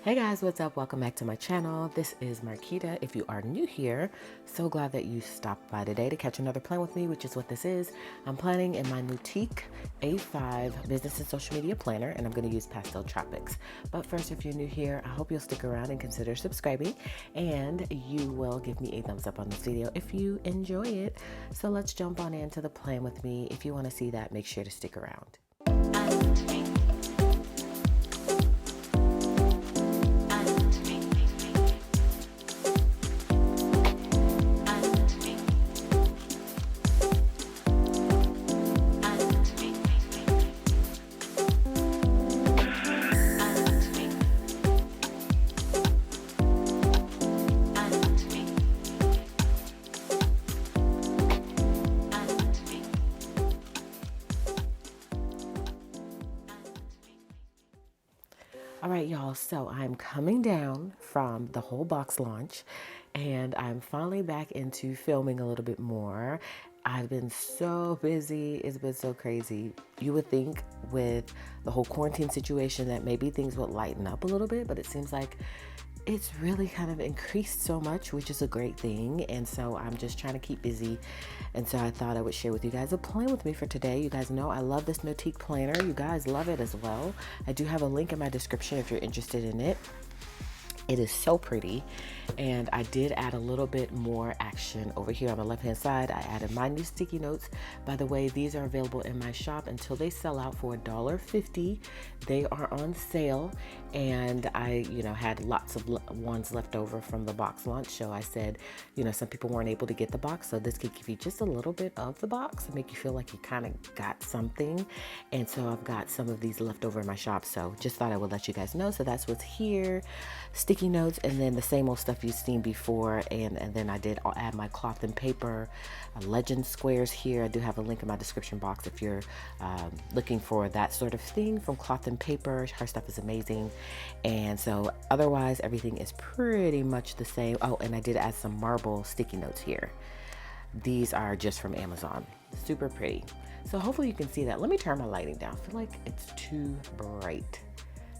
Hey guys, what's up? Welcome back to my channel. This is Quita. If you are new here, so glad that you stopped by today to catch another plan with me, which is what this is. I'm planning in my NotIQ A5 business and social media planner, and I'm going to use pastel tropics. But first, if you're new here, I hope you'll stick around and consider subscribing, and you will give me a thumbs up on this video if you enjoy it. So let's jump on into the plan with me. If you want to see that, make sure to stick around. All right, y'all, so I'm coming down from the whole box launch and I'm finally back into filming a little bit more. I've been so busy. It's been so crazy. You would think with the whole quarantine situation that maybe things would lighten up a little bit, but it seems like it's really kind of increased so much, which is a great thing. And so I'm just trying to keep busy. And so I thought I would share with you guys a plan with me for today. You guys know I love this NotIQ planner. You guys love it as well. I do have a link in my description if you're interested in it. It is so pretty, and I did add a little bit more action over here on the left hand side. I added my new sticky notes. By the way, these are available in my shop until they sell out for $1.50. They are on sale, and I had lots of ones left over from the box launch, so I said some people weren't able to get the box, so this could give you just a little bit of the box and make you feel like you kind of got something. And so I've got some of these left over in my shop, so just thought I would let you guys know. So that's what's here. Sticky notes, and then the same old stuff you've seen before, and then I'll add my cloth and paper legend squares here. I do have a link in my description box if you're looking for that sort of thing from Cloth and Paper. Her stuff is amazing. And so otherwise everything is pretty much the same. Oh, and I did add some marble sticky notes here. These are just from Amazon. Super pretty. So hopefully you can see that. Let me turn my lighting down. I feel like it's too bright,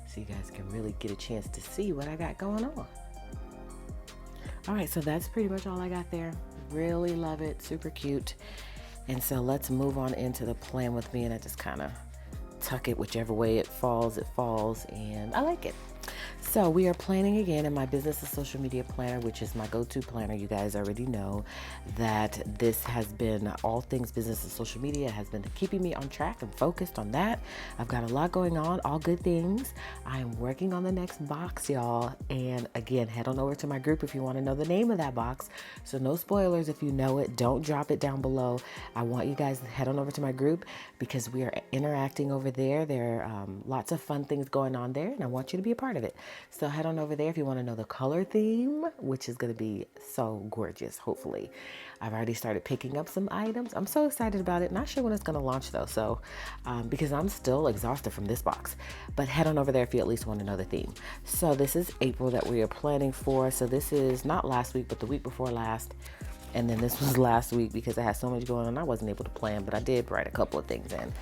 so you guys can really get a chance to see what I got going on. All right, so that's pretty much all I got there. Really love it, super cute. And so let's move on into the plan with me, and I just kind of tuck it whichever way it falls, and I like it. So we are planning again in my business and social media planner, which is my go-to planner. You guys already know that this has been all things business and social media. It has been keeping me on track and focused on that. I've got a lot going on, all good things. I am working on the next box, y'all. And again, head on over to my group if you want to know the name of that box. So no spoilers if you know it. Don't drop it down below. I want you guys to head on over to my group because we are interacting over there. There are lots of fun things going on there, and I want you to be a part of it. So head on over there if you want to know the color theme, which is going to be so gorgeous, hopefully. I've already started picking up some items. I'm so excited about it. Not sure when it's going to launch though, so because I'm still exhausted from this box. But head on over there if you at least want to know the theme. So this is April that we are planning for. So this is not last week, but the week before last. And then this was last week because I had so much going on. I wasn't able to plan, but I did write a couple of things in.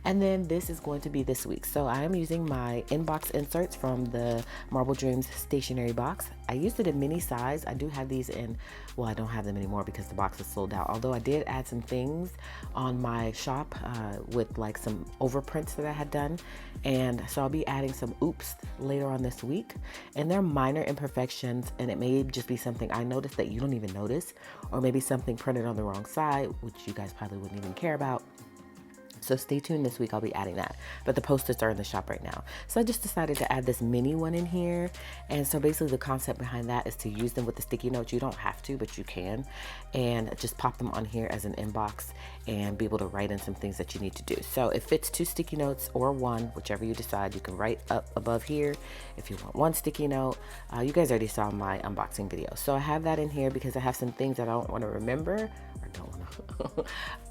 And then this is going to be this week. So I am using my inbox inserts from the Marble Dreams stationery box. I used it in mini size. I do have these in, well, I don't have them anymore because the box is sold out. Although I did add some things on my shop with like some overprints that I had done. And so I'll be adding some oops later on this week. And they're minor imperfections, and it may just be something I noticed that you don't even notice, or maybe something printed on the wrong side, which you guys probably wouldn't even care about. So stay tuned this week, I'll be adding that. But the Post-its are in the shop right now. So I just decided to add this mini one in here. And so basically the concept behind that is to use them with the sticky notes. You don't have to, but you can. And just pop them on here as an inbox and be able to write in some things that you need to do. So it fits 2 sticky notes or 1, whichever you decide. You can write up above here if you want 1 sticky note. You guys already saw my unboxing video. So I have that in here because I have some things that I don't want to remember, or don't want to.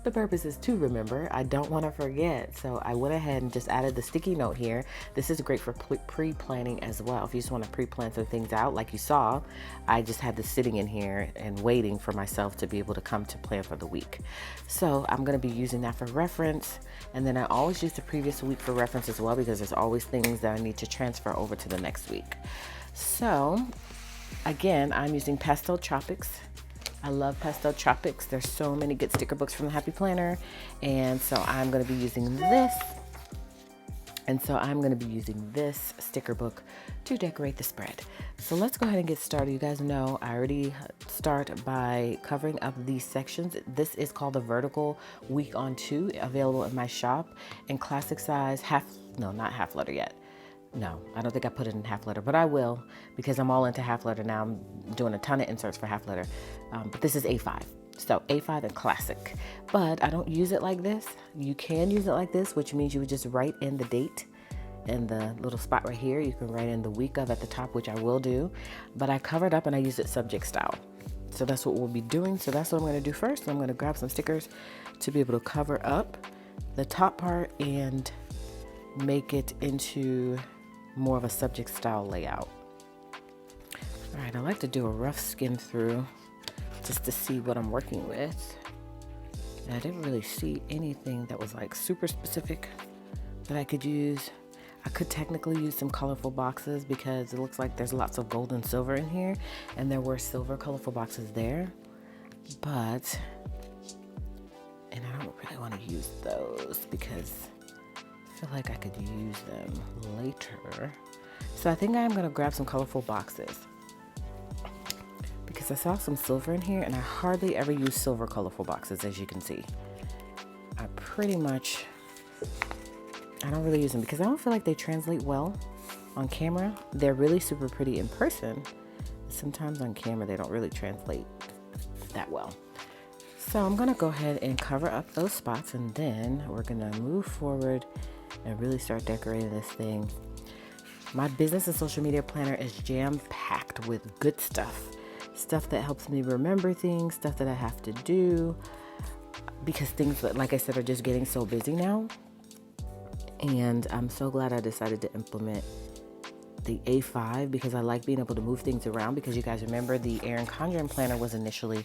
The purpose is to remember. I don't want to forget. So I went ahead and just added the sticky note here. This is great for pre-planning as well. If you just want to pre-plan some things out, like you saw, I just had this sitting in here and waiting for myself to be able to come to plan for the week. So I'm going to be using that for reference. And then I always use the previous week for reference as well, because there's always things that I need to transfer over to the next week. So again, I'm using Pastel Tropics. I love Pastel Tropics. There's so many good sticker books from the Happy Planner. And so I'm going to be using this. Sticker book to decorate the spread. So let's go ahead and get started. You guys know I already start by covering up these sections. This is called the vertical week on 2, available in my shop in classic size not half letter yet. No, I don't think I put it in half letter, but I will because I'm all into half letter now. I'm doing a ton of inserts for half letter, but this is A5. So A5 and classic, but I don't use it like this. You can use it like this, which means you would just write in the date in the little spot right here. You can write in the week of at the top, which I will do, but I covered up and I used it subject style. So that's what we'll be doing. So that's what I'm going to do first. I'm going to grab some stickers to be able to cover up the top part and make it into more of a subject style layout. All right, I like to do a rough skim through just to see what I'm working with. And I didn't really see anything that was like super specific that I could use. I could technically use some colorful boxes because it looks like there's lots of gold and silver in here, and there were silver colorful boxes there, and I don't really want to use those because I feel like I could use them later. So I think I'm going to grab some colorful boxes because I saw some silver in here, and I hardly ever use silver colorful boxes, as you can see. I don't really use them because I don't feel like they translate well on camera. They're really super pretty in person. Sometimes on camera they don't really translate that well. So I'm gonna go ahead and cover up those spots, and then we're gonna move forward and really start decorating this thing. My business and social media planner is jam-packed with good stuff that helps me remember things, stuff that I have to do, because things, like I said, are just getting so busy now. And I'm so glad I decided to implement the A5 because I like being able to move things around, because you guys remember the Erin Condren planner was initially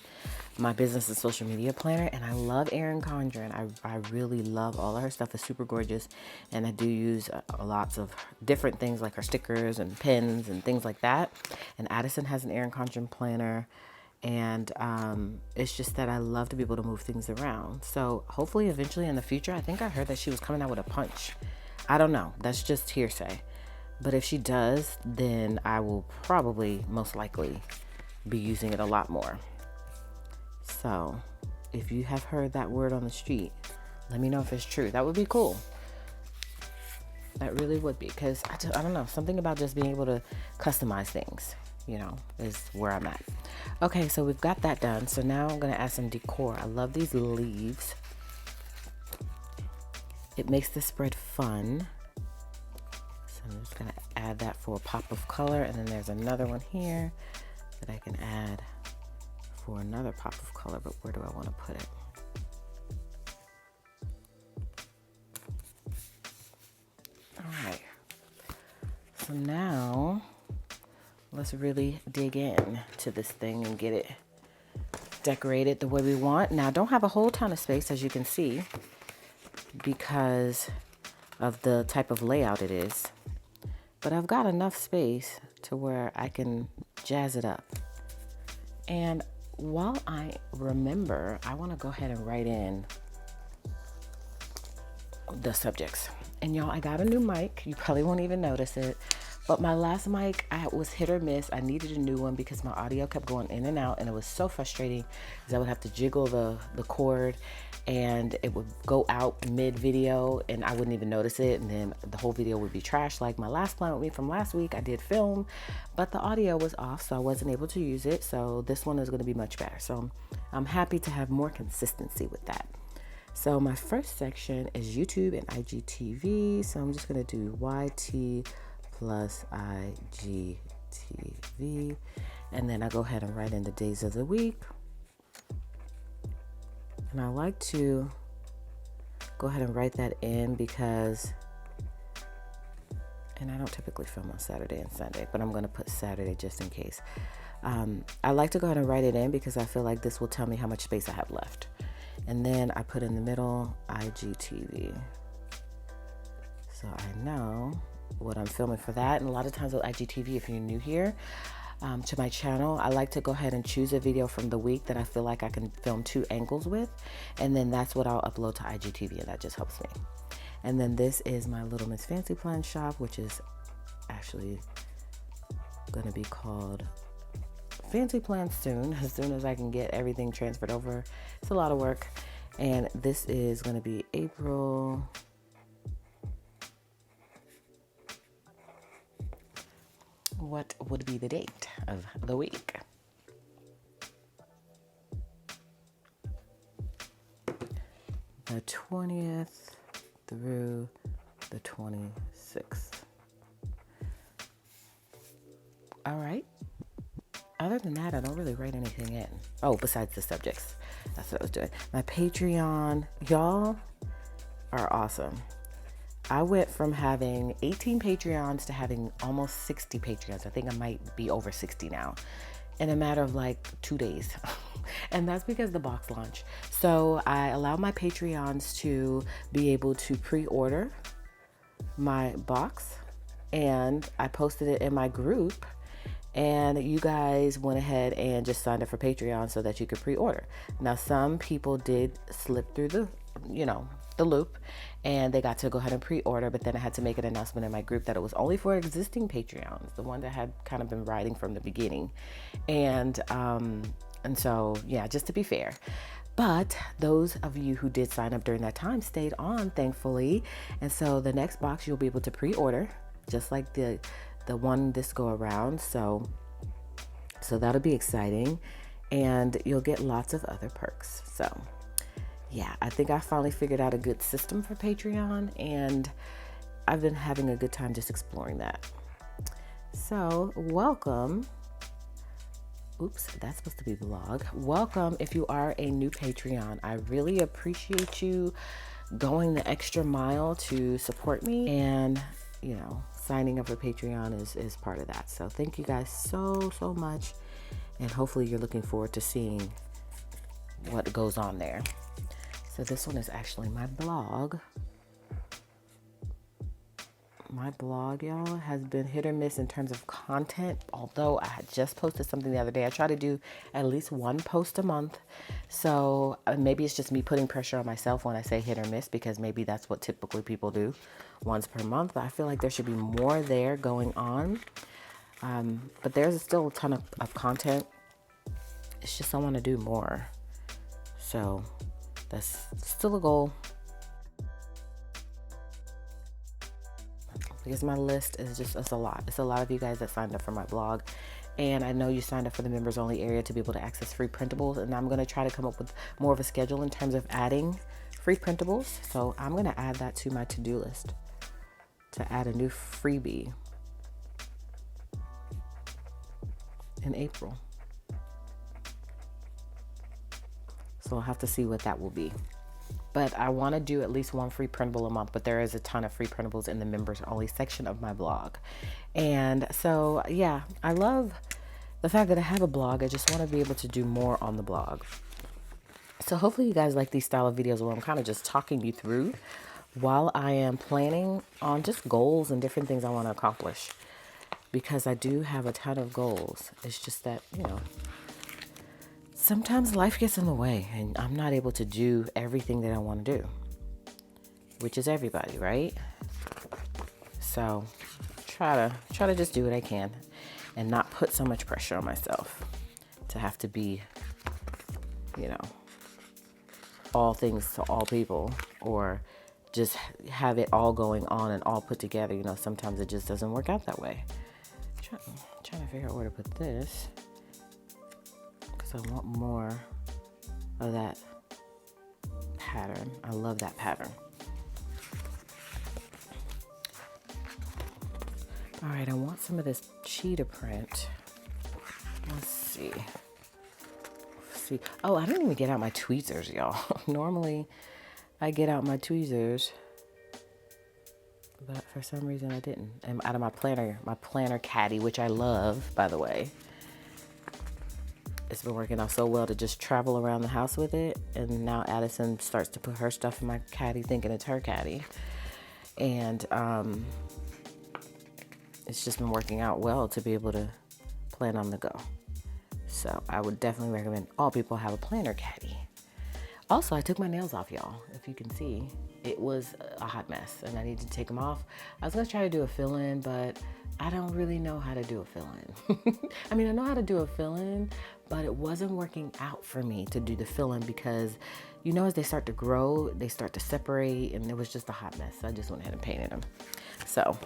my business and social media planner, and I love Erin Condren. I really love all of her stuff. It's super gorgeous, and I do use lots of different things like her stickers and pins and things like that. And Addison has an Erin Condren planner, and it's just that I love to be able to move things around. So hopefully eventually in the future, I think I heard that she was coming out with a punch. I don't know, that's just hearsay, but if she does, then I will probably most likely be using it a lot more. So if you have heard that word on the street, let me know if it's true. That would be cool. That really would be, because I don't know, something about just being able to customize things, is where I'm at. Okay, so we've got that done. So now I'm going to add some decor. I love these leaves. It makes the spread fun. So I'm just going to add that for a pop of color. And then there's another one here that I can add for another pop of color. But where do I want to put it? All right. So now let's really dig in to this thing and get it decorated the way we want. Now, I don't have a whole ton of space, as you can see, because of the type of layout it is, but I've got enough space to where I can jazz it up. And while I remember, I want to go ahead and write in the subjects. And y'all, I got a new mic. You probably won't even notice it, but my last mic, I was hit or miss. I needed a new one because my audio kept going in and out, and it was so frustrating because I would have to jiggle the cord, and it would go out mid-video, and I wouldn't even notice it, and then the whole video would be trash. Like my last plan with me from last week, I did film, but the audio was off, so I wasn't able to use it. So this one is going to be much better. So I'm happy to have more consistency with that. So my first section is YouTube and IGTV. So I'm just going to do YT plus IGTV, and then I go ahead and write in the days of the week. And I like to go ahead and write that in because, and I don't typically film on Saturday and Sunday, but I'm going to put Saturday just in case. I like to go ahead and write it in because I feel like this will tell me how much space I have left. And then I put in the middle IGTV. So I know what I'm filming for that. And a lot of times with IGTV, if you're new here to my channel, I like to go ahead and choose a video from the week that I feel like I can film 2 angles with, and then that's what I'll upload to IGTV, and that just helps me. And then this is my little Miss Fancy Plan shop, which is actually gonna be called Fancy Plan soon, as soon as I can get everything transferred over. It's a lot of work. And this is gonna be April. What would be the date of the week? The 20th through the 26th. All right. Other than that, I don't really write anything in. Oh, besides the subjects. That's what I was doing. My Patreon, y'all are awesome. I went from having 18 Patreons to having almost 60 Patreons. I think I might be over 60 now in a matter of like 2 days. And that's because of the box launch. So I allowed my Patreons to be able to pre-order my box, and I posted it in my group, and you guys went ahead and just signed up for Patreon so that you could pre-order. Now, some people did slip through the loop, and they got to go ahead and pre-order, but then I had to make an announcement in my group that it was only for existing Patreons, the one that had kind of been riding from the beginning. And so, yeah, just to be fair. But those of you who did sign up during that time stayed on, thankfully. And so the next box you'll be able to pre-order, just like the one this go around. So that'll be exciting, and you'll get lots of other perks. So yeah, I think I finally figured out a good system for Patreon, and I've been having a good time just exploring that. So welcome. Oops, that's supposed to be vlog. Welcome if you are a new Patreon. I really appreciate you going the extra mile to support me, and signing up for Patreon is part of that. So thank you guys so much, and hopefully you're looking forward to seeing what goes on there. So this one is actually my blog. My blog, y'all, has been hit or miss in terms of content. Although I had just posted something the other day, I try to do at least 1 post a month. So maybe it's just me putting pressure on myself when I say hit or miss, because maybe that's what typically people do, once per month. But I feel like there should be more there going on. But there's still a ton of content. It's just I want to do more. So that's still a goal. Because my list is it's a lot. It's a lot of you guys that signed up for my blog. And I know you signed up for the members only area to be able to access free printables. And I'm going to try to come up with more of a schedule in terms of adding free printables. So I'm going to add that to my to-do list, to add a new freebie in April. So I'll have to see what that will be. But I want to do at least 1 free printable a month, but there is a ton of free printables in the members only section of my blog. And so, yeah, I love the fact that I have a blog. I just want to be able to do more on the blog. So hopefully you guys like these style of videos where I'm kind of just talking you through while I am planning on just goals and different things I want to accomplish, because I do have a ton of goals. It's just that, sometimes life gets in the way and I'm not able to do everything that I want to do, which is everybody, right? So try to just do what I can and not put so much pressure on myself to have to be, all things to all people, or just have it all going on and all put together. Sometimes it just doesn't work out that way. Trying to figure out where to put this, I want more of that pattern. I love that pattern. All right, I want some of this cheetah print. Let's see. Oh, I didn't even get out my tweezers, y'all. Normally, I get out my tweezers, but for some reason I didn't. I'm out of my planner caddy, which I love, by the way. It's been working out so well to just travel around the house with it. And now Addison starts to put her stuff in my caddy thinking it's her caddy. And it's just been working out well to be able to plan on the go. So I would definitely recommend all people have a planner caddy. Also, I took my nails off, y'all. If you can see, it was a hot mess and I need to take them off. I was gonna try to do a fill-in, but I don't really know how to do a fill-in. I mean, I know how to do a fill-in, but it wasn't working out for me to do the fill-in because, you know, as they start to grow, they start to separate, and it was just a hot mess. So I just went ahead and painted them. So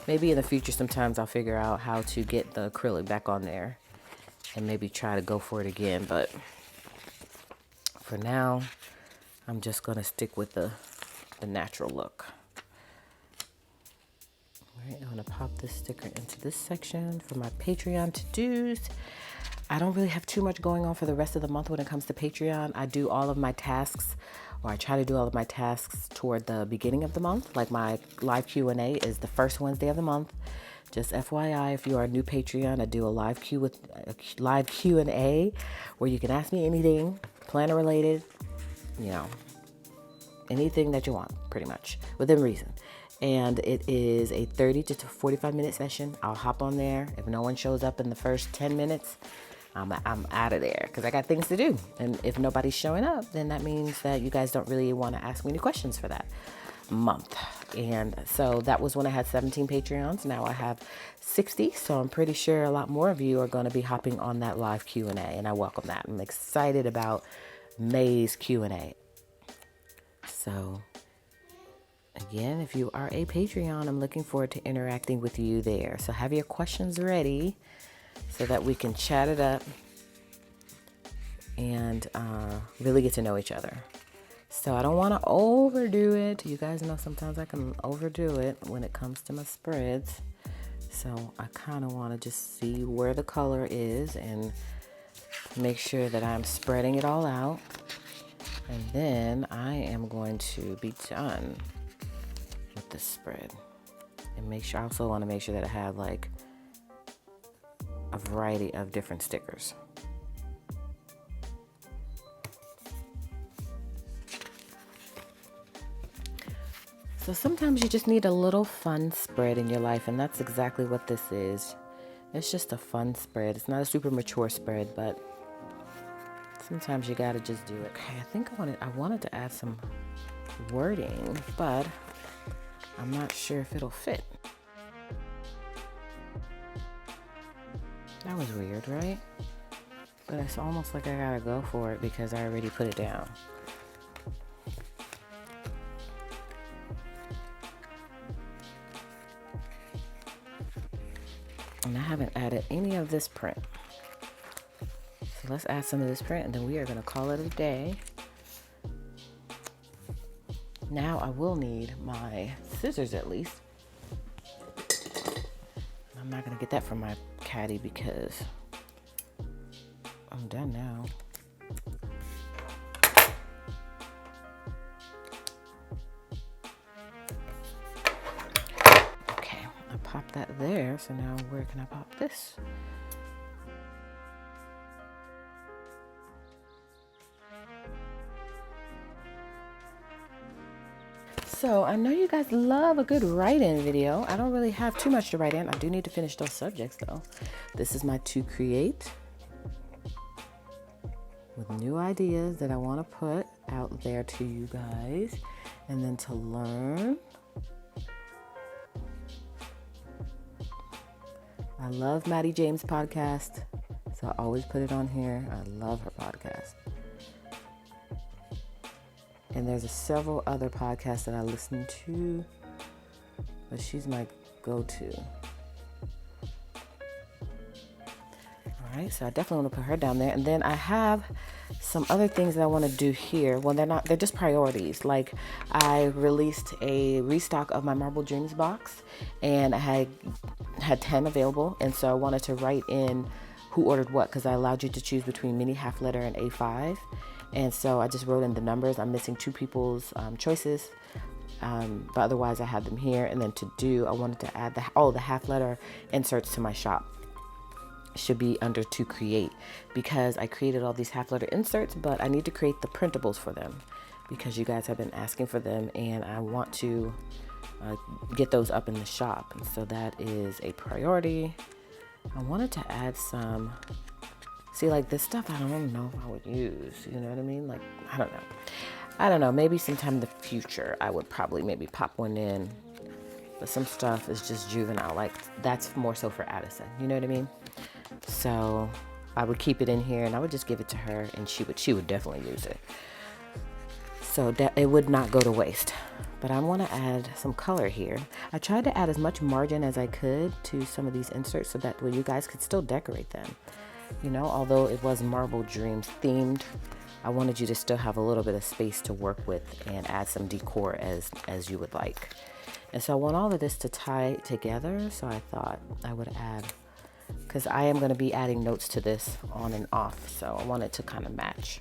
maybe in the future, sometimes I'll figure out how to get the acrylic back on there and maybe try to go for it again. But for now, I'm just gonna stick with the natural look. All right, I'm gonna pop this sticker into this section for my Patreon to-dos. I don't really have too much going on for the rest of the month when it comes to Patreon. I do all of my tasks, or I try to do all of my tasks toward the beginning of the month. Like my live Q&A is the first Wednesday of the month. Just FYI, if you are a new Patreon, I do a live Q&A where you can ask me anything, planner related, you know, anything that you want, pretty much, within reason. And it is a 30 to 45 minute session. I'll hop on there. If no one shows up in the first 10 minutes, I'm out of there because I got things to do. And if nobody's showing up, then that means that you guys don't really want to ask me any questions for that month. And so that was when I had 17 Patreons. Now I have 60. So I'm pretty sure a lot more of you are going to be hopping on that live Q&A, and I welcome that. I'm excited about May's Q&A. So again, if you are a Patreon, I'm looking forward to interacting with you there. So have your questions ready so that we can chat it up and really get to know each other. So I don't want to overdo it. You guys know sometimes I can overdo it when it comes to my spreads. So I kind of want to just see where the color is and make sure that I'm spreading it all out. And then I am going to be done with this spread. And make sure, I also want to make sure that I have like a variety of different stickers. So sometimes you just need a little fun spread in your life, and that's exactly what this is. It's just a fun spread. It's not a super mature spread, but sometimes you gotta just do it. Okay, I think I wanted to add some wording, but I'm not sure if it'll fit. That was weird, right? But it's almost like I gotta go for it because I already put it down. And I haven't added any of this print. So let's add some of this print and then we are gonna call it a day. Now I will need my scissors at least. I'm not gonna get that from my caddy because I'm done now. Okay, I popped that there. So now where can I pop this? So I know you guys love a good write-in video. I don't really have too much to write in. I do need to finish those subjects though. This is my to create with new ideas that I want to put out there to you guys, and then to learn. I love Maddie James' podcast, so I always put it on here. I love her podcast. And there's several other podcasts that I listen to, but she's my go-to. All right, so I definitely want to put her down there. And then I have some other things that I want to do here. Well, they're just priorities. Like I released a restock of my Marble Dreams box, and I had 10 available. And so I wanted to write in who ordered what, because I allowed you to choose between mini, half letter, and A5. And so I just wrote in the numbers. I'm missing two people's choices, but otherwise I had them here. And then to do, I wanted to add the half letter inserts to my shop. Should be under to create, because I created all these half letter inserts, but I need to create the printables for them because you guys have been asking for them, and I want to get those up in the shop. And so that is a priority. I wanted to add some, see, like this stuff, I don't know if I would use, you know what I mean? Like, I don't know, maybe sometime in the future, I would probably maybe pop one in, but some stuff is just juvenile. Like that's more so for Addison, you know what I mean? So I would keep it in here and I would just give it to her and she would definitely use it. So that it would not go to waste. But I want to add some color here. I tried to add as much margin as I could to some of these inserts so that way you guys could still decorate them. You know, although it was Marble Dreams themed, I wanted you to still have a little bit of space to work with and add some decor as you would like. And so I want all of this to tie together. So I thought I would add, because I am going to be adding notes to this on and off. So I want it to kind of match.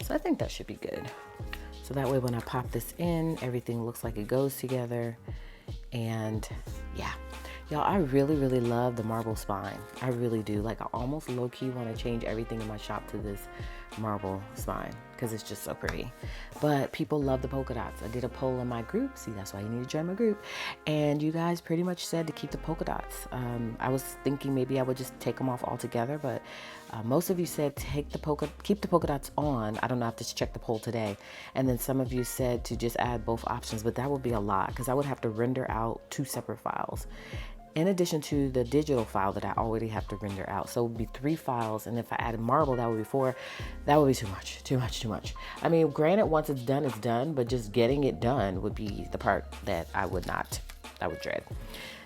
So I think that should be good. So that way when I pop this in, everything looks like it goes together. And yeah, y'all, I really, really love the marble spine. I really do. Like I almost low-key want to change everything in my shop to this marble spine because it's just so pretty. But people love the polka dots. I did a poll in my group. See, that's why you need to join my group. And you guys pretty much said to keep the polka dots. I was thinking maybe I would just take them off altogether, but most of you said keep the polka dots on. I don't know, I have to check the poll today. And then some of you said to just add both options, but that would be a lot because I would have to render out 2 separate files, in addition to the digital file that I already have to render out. So it would be 3 files. And if I added marble, that would be 4. That would be too much. I mean, granted, once it's done, it's done, but just getting it done would be the part that I would dread.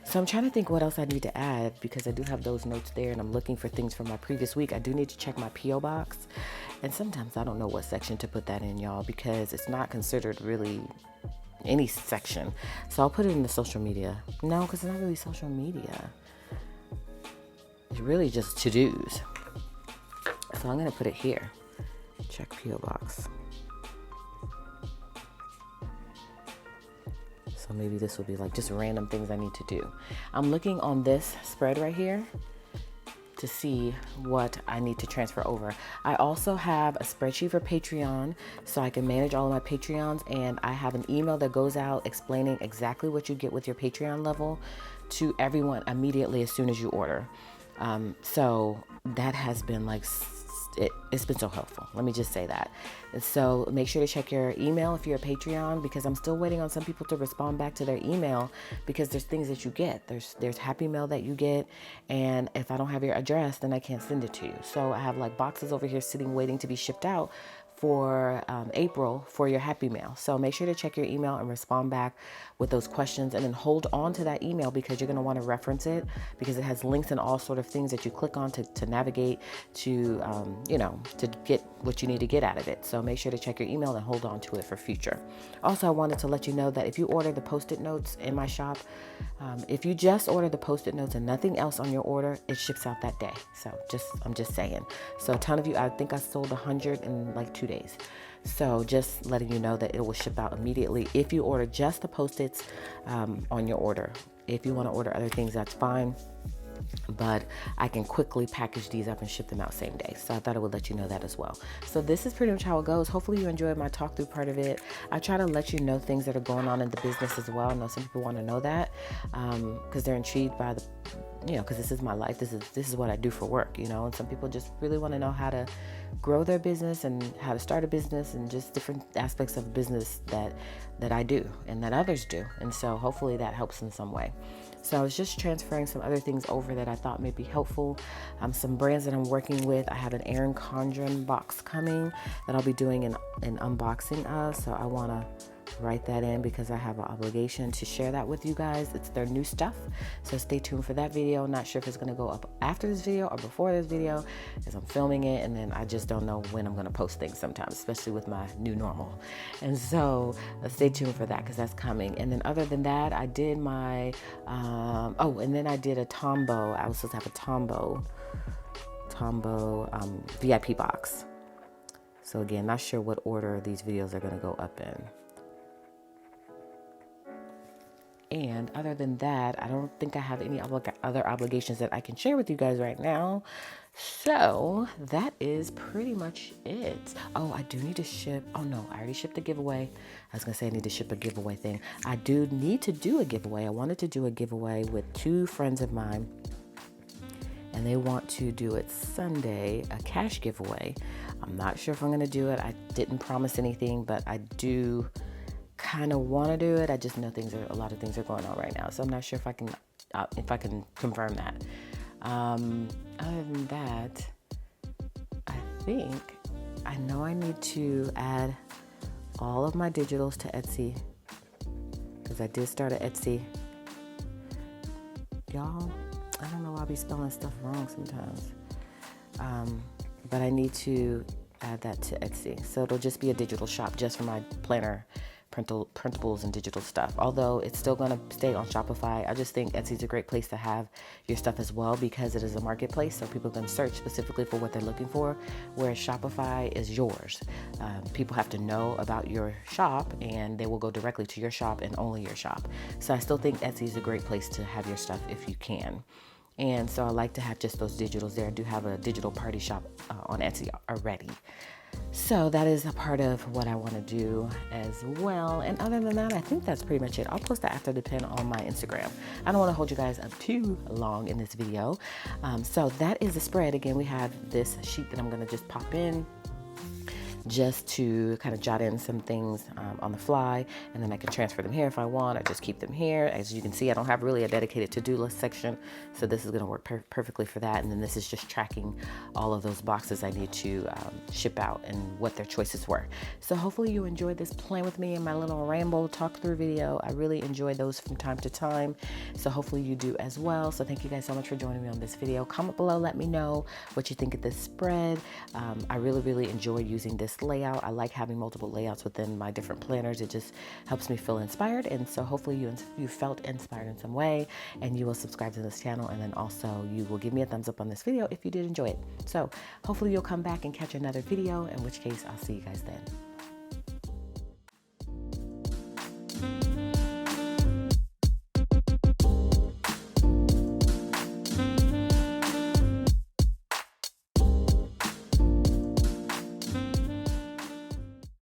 So I'm trying to think what else I need to add because I do have those notes there and I'm looking for things from my previous week. I do need to check my P.O. box. And sometimes I don't know what section to put that in, y'all, because it's not considered really any section. So I'll put it in the social media. No, because it's not really social media. It's really just to-dos. So I'm going to put it here. Check P.O. box. So maybe this will be like just random things I need to do. I'm looking on this spread right here to see what I need to transfer over. I also have a spreadsheet for Patreon so I can manage all of my Patreons, and I have an email that goes out explaining exactly what you get with your Patreon level to everyone immediately as soon as you order. So that has been like, it's been so helpful. Let me just say that. And so make sure to check your email if you're a Patreon, because I'm still waiting on some people to respond back to their email because there's things that you get. There's Happy Mail that you get. And if I don't have your address, then I can't send it to you. So I have like boxes over here sitting waiting to be shipped out for April for your Happy Mail. So make sure to check your email and respond back with those questions, and then hold on to that email because you're going to want to reference it because it has links and all sort of things that you click on to navigate to, to get what you need to get out of it. So make sure to check your email and hold on to it for future. Also, I wanted to let you know that if you order the Post-it notes in my shop, if you just order the Post-it notes and nothing else on your order, it ships out that day. So I'm just saying. So a ton of you, I think I sold 100 in like 2 days. So just letting you know that it will ship out immediately if you order just the Post-its on your order. If you want to order other things, that's fine. But I can quickly package these up and ship them out same day. So I thought I would let you know that as well. So this is pretty much how it goes. Hopefully you enjoyed my talk through part of it. I try to let you know things that are going on in the business as well. I know some people want to know that because they're intrigued by the, because this is my life. This is what I do for work, and some people just really want to know how to grow their business and how to start a business and just different aspects of business that I do and that others do. And so hopefully that helps in some way. So I was just transferring some other things over that I thought may be helpful. Some brands that I'm working with. I have an Erin Condren box coming that I'll be doing an unboxing of. So I want to write that in because I have an obligation to share that with you guys. It's their new stuff. So stay tuned for that video. Not sure if it's going to go up after this video or before this video because I'm filming it, and then I just don't know when I'm going to post things sometimes, especially with my new normal. And so stay tuned for that because that's coming. And then other than that, I did my, and then I did a Tombow. I was supposed to have a Tombow VIP box. So again, not sure what order these videos are going to go up in. And other than that, I don't think I have any other obligations that I can share with you guys right now. So that is pretty much it. Oh, I do need to ship. Oh no, I already shipped the giveaway. I was gonna say I need to ship a giveaway thing. I do need to do a giveaway. I wanted to do a giveaway with 2 friends of mine, and they want to do it Sunday, a cash giveaway. I'm not sure if I'm gonna do it. I didn't promise anything, but I do kind of want to do it. I just know a lot of things are going on right now, so I'm not sure if I can confirm that. Other than that, I think I know I need to add all of my digitals to Etsy, because I did start an Etsy. Y'all, I don't know why I be spelling stuff wrong sometimes, but I need to add that to Etsy, so it'll just be a digital shop just for my planner printables and digital stuff. Although it's still going to stay on Shopify, I just think Etsy is a great place to have your stuff as well, because it is a marketplace, so people can search specifically for what they're looking for, whereas Shopify is yours. People have to know about your shop, and they will go directly to your shop and only your shop. So I still think Etsy is a great place to have your stuff if you can. And so I like to have just those digitals there. I do have a digital party shop on Etsy already. So that is a part of what I want to do as well. And other than that, I think that's pretty much it. I'll post the after the pin on my Instagram. I don't want to hold you guys up too long in this video. So that is the spread. Again, we have this sheet that I'm going to just pop in just to kind of jot in some things on the fly, and then I can transfer them here if I want, or just keep them here. As you can see, I don't have really a dedicated to-do list section, so this is going to work perfectly for that. And then this is just tracking all of those boxes I need to ship out and what their choices were. So hopefully you enjoyed this plan with me and my little ramble talk through video. I really enjoy those from time to time, so hopefully you do as well. So thank you guys so much for joining me on this video. Comment below, let me know what you think of this spread. I really enjoy using this layout. I like having multiple layouts within my different planners. It just helps me feel inspired, and so hopefully you felt inspired in some way, and you will subscribe to this channel, and then also you will give me a thumbs up on this video if you did enjoy it. So hopefully you'll come back and catch another video, in which case I'll see you guys then.